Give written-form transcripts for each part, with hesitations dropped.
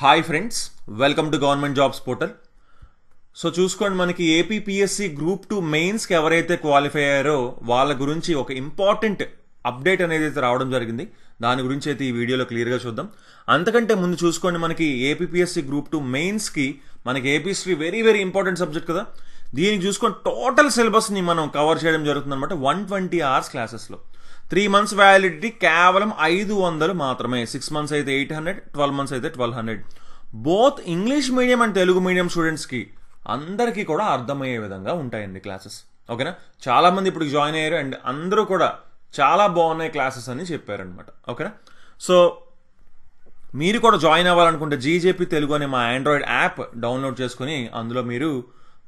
Hi friends, welcome to government jobs portal. So చూసుకోండి, మనకి APPSC group 2 మెయిన్స్కి ఎవరైతే క్వాలిఫై అయ్యారో వాళ్ళ గురించి ఒక ఇంపార్టెంట్ అప్డేట్ అనేది అయితే రావడం జరిగింది. దాని గురించి అయితే ఈ వీడియోలో క్లియర్గా చూద్దాం. అంతకంటే ముందు చూసుకోండి, మనకి ఏపీపీఎస్సీ గ్రూప్ 2 మెయిన్స్కి మనకి AP history very very important subject కదా. దీనికి చూసుకొని టోటల్ సిలబస్ని మనం కవర్ చేయడం జరుగుతుంది అనమాట. 120 hours క్లాసెస్లో 3 months వ్యాలిడిటీ కేవలం 500 మాత్రమే. 6 months అయితే 800, 12 months అయితే 1200. Both English medium and Telugu medium స్టూడెంట్స్కి అందరికీ కూడా అర్థమయ్యే విధంగా ఉంటాయండి క్లాసెస్. ఓకేనా, చాలా మంది ఇప్పుడు జాయిన్ అయ్యారు అండ్ అందరూ కూడా చాలా బాగున్నాయి క్లాసెస్ అని చెప్పారనమాట. ఓకేనా, సో మీరు కూడా జాయిన్ అవ్వాలనుకుంటే జీజేపీ తెలుగు అనే మా ఆండ్రాయిడ్ యాప్ డౌన్లోడ్ చేసుకుని అందులో మీరు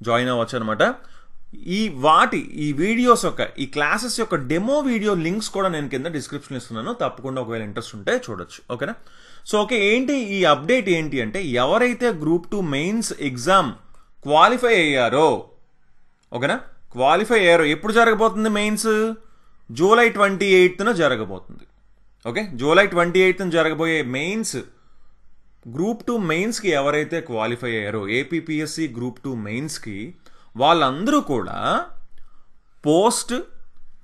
జాయిన్ అవ్వచ్చు అనమాట. ఈ వీడియోస్ యొక్క ఈ క్లాసెస్ యొక్క డెమో వీడియో లింక్స్ కూడా నేను కింద డిస్క్రిప్షన్ ఇస్తున్నాను. తప్పకుండా ఒకవేళ ఇంట్రెస్ట్ ఉంటే చూడొచ్చు. ఓకేనా, సో ఓకే, ఏంటి ఈ అప్డేట్ ఏంటి అంటే, ఎవరైతే గ్రూప్ 2 మెయిన్స్ ఎగ్జామ్ క్వాలిఫై అయ్యారో, ఓకేనా, క్వాలిఫై అయ్యారో ఎప్పుడు జరగబోతుంది మెయిన్స్? జూలై 28న జరగబోతుంది. ఓకే, జూలై 28న జరగబోయే మెయిన్స్ గ్రూప్ 2 మెయిన్స్కి ఎవరైతే క్వాలిఫై అయ్యారో ఏపీపీఎస్సీ గ్రూప్ 2 మెయిన్స్కి వాళ్ళందరూ కూడా పోస్ట్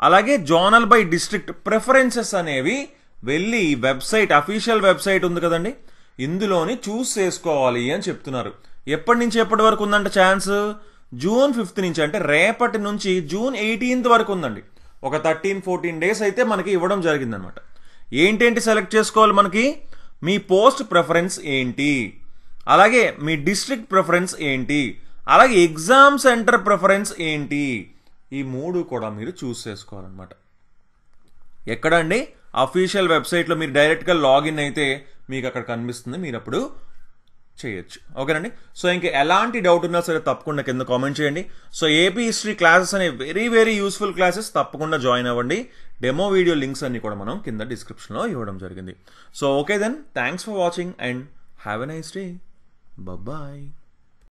అలాగే జోనల్ బై డిస్ట్రిక్ట్ ప్రిఫరెన్సెస్ అనేవి వెళ్ళి వెబ్సైట్, అఫీషియల్ వెబ్సైట్ ఉంది కదండి, ఇందులోని చూస్ చేసుకోవాలి అని చెప్తున్నారు. ఎప్పటి నుంచి ఎప్పటి వరకు ఉందంటే ఛాన్స్? జూన్ 5th నుంచి, అంటే రేపటి నుంచి జూన్ 18th వరకు ఉందండి. ఒక 13-14 days అయితే మనకి ఇవ్వడం జరిగిందనమాట. ఏంటేంటి సెలెక్ట్ చేసుకోవాలి? మనకి మీ పోస్ట్ ప్రిఫరెన్స్ ఏంటి, అలాగే మీ డిస్ట్రిక్ట్ ప్రిఫరెన్స్ ఏంటి, అలాగే ఎగ్జామ్ సెంటర్ ప్రిఫరెన్స్ ఏంటి, ఈ 3 కూడా మీరు చూస్ చేసుకోవాలన్నమాట. ఎక్కడండి? అఫీషియల్ వెబ్సైట్లో మీరు డైరెక్ట్గా లాగిన్ అయితే మీకు అక్కడ కనిపిస్తుంది, మీరు అప్పుడు చేయొచ్చు. ఓకేనండి, సో ఇంక ఎలాంటి డౌట్ ఉన్నా సరే తప్పకుండా కింద కామెంట్ చేయండి. సో ఏపీ హిస్టరీ క్లాసెస్ అనే వెరీ వెరీ యూస్ఫుల్ క్లాసెస్, తప్పకుండా జాయిన్ అవ్వండి. డెమో వీడియో లింక్స్ అన్ని కూడా మనం కింద డిస్క్రిప్షన్లో ఇవ్వడం జరిగింది. So okay then, thanks for watching and have a nice day. Bye.